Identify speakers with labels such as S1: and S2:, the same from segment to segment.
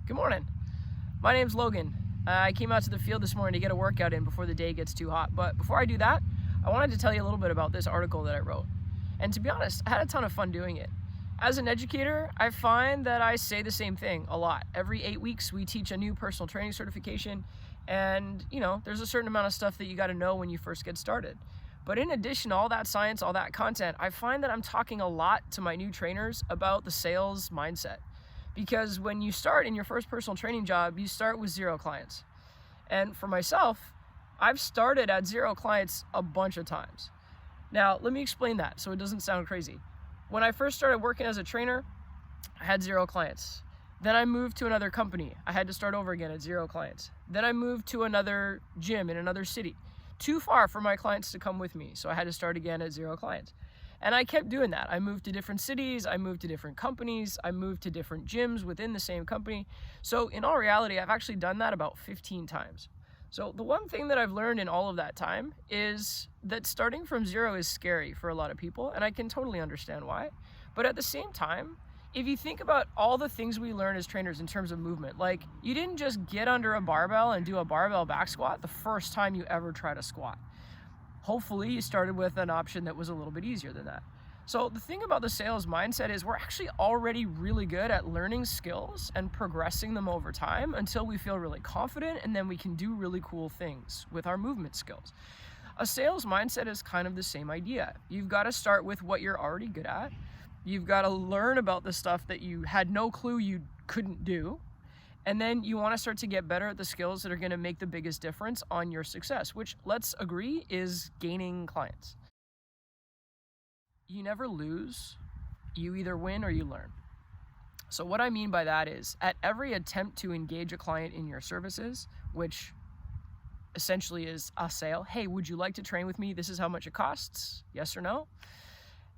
S1: Good morning. My name's Logan. I came out to the field this morning to get a workout in before the day gets too hot. But before I do that, I wanted to tell you a little bit about this article that I wrote. And to be honest, I had a ton of fun doing it. As an educator, I find that I say the same thing a lot. Every 8 weeks, we teach a new personal training certification. And, there's a certain amount of stuff that you got to know when you first get started. But in addition to all that science, all that content, I find that I'm talking a lot to my new trainers about the sales mindset. Because when you start in your first personal training job, you start with 0 clients. And for myself, I've started at 0 clients a bunch of times. Now, let me explain that so it doesn't sound crazy. When I first started working as a trainer, I had 0 clients. Then I moved to another company. I had to start over again at 0 clients. Then I moved to another gym in another city. Too far for my clients to come with me, so I had to start again at 0 clients. And I kept doing that. I moved to different cities, I moved to different companies, I moved to different gyms within the same company. So in all reality, I've actually done that about 15 times. So the one thing that I've learned in all of that time is that starting from 0 is scary for a lot of people, and I can totally understand why. But at the same time, if you think about all the things we learn as trainers in terms of movement, like you didn't just get under a barbell and do a barbell back squat the first time you ever try to squat. Hopefully you started with an option that was a little bit easier than that. So the thing about the sales mindset is we're actually already really good at learning skills and progressing them over time until we feel really confident, and then we can do really cool things with our movement skills. A sales mindset is kind of the same idea. You've got to start with what you're already good at. You've got to learn about the stuff that you had no clue you couldn't do. And then you want to start to get better at the skills that are going to make the biggest difference on your success, which, let's agree, is gaining clients. You never lose. You either win or you learn. So what I mean by that is at every attempt to engage a client in your services, which essentially is a sale, hey, would you like to train with me? This is how much it costs. Yes or no?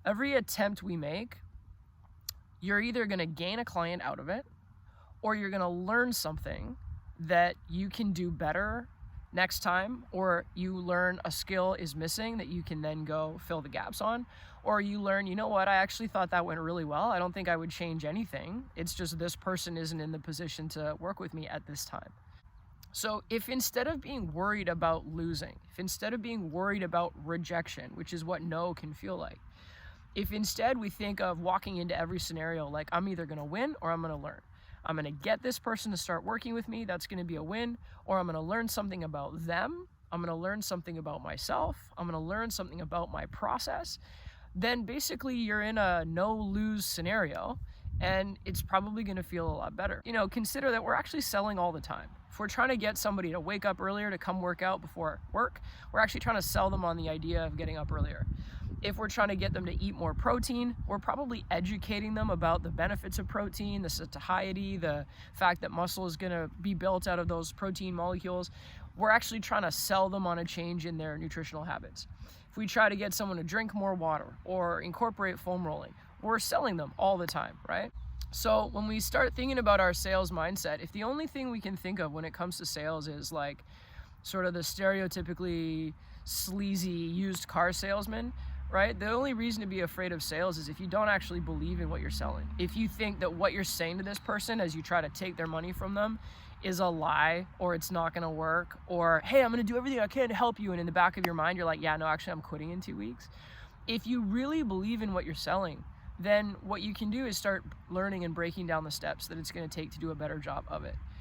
S1: Every attempt we make, you're either going to gain a client out of it, or you're going to learn something that you can do better next time, or you learn a skill is missing that you can then go fill the gaps on, or you learn, you know what, I actually thought that went really well. I don't think I would change anything. It's just this person isn't in the position to work with me at this time. So if instead of being worried about losing, if instead of being worried about rejection, which is what no can feel like, if instead we think of walking into every scenario like I'm either going to win or I'm going to learn. I'm going to get this person to start working with me. That's going to be a win. Or I'm going to learn something about them. I'm going to learn something about myself. I'm going to learn something about my process. Then basically you're in a no-lose scenario, and it's probably going to feel a lot better. Consider that we're actually selling all the time. If we're trying to get somebody to wake up earlier to come work out before work, we're actually trying to sell them on the idea of getting up earlier. If we're trying to get them to eat more protein, we're probably educating them about the benefits of protein, the satiety, the fact that muscle is going to be built out of those protein molecules. We're actually trying to sell them on a change in their nutritional habits. If we try to get someone to drink more water or incorporate foam rolling, we're selling them all the time, right? So when we start thinking about our sales mindset, if the only thing we can think of when it comes to sales is like sort of the stereotypically sleazy used car salesman, right? The only reason to be afraid of sales is if you don't actually believe in what you're selling. If you think that what you're saying to this person as you try to take their money from them is a lie, or it's not going to work, or, hey, I'm going to do everything I can to help you. And in the back of your mind, you're like, yeah, no, actually, I'm quitting in 2 weeks. If you really believe in what you're selling, then what you can do is start learning and breaking down the steps that it's going to take to do a better job of it.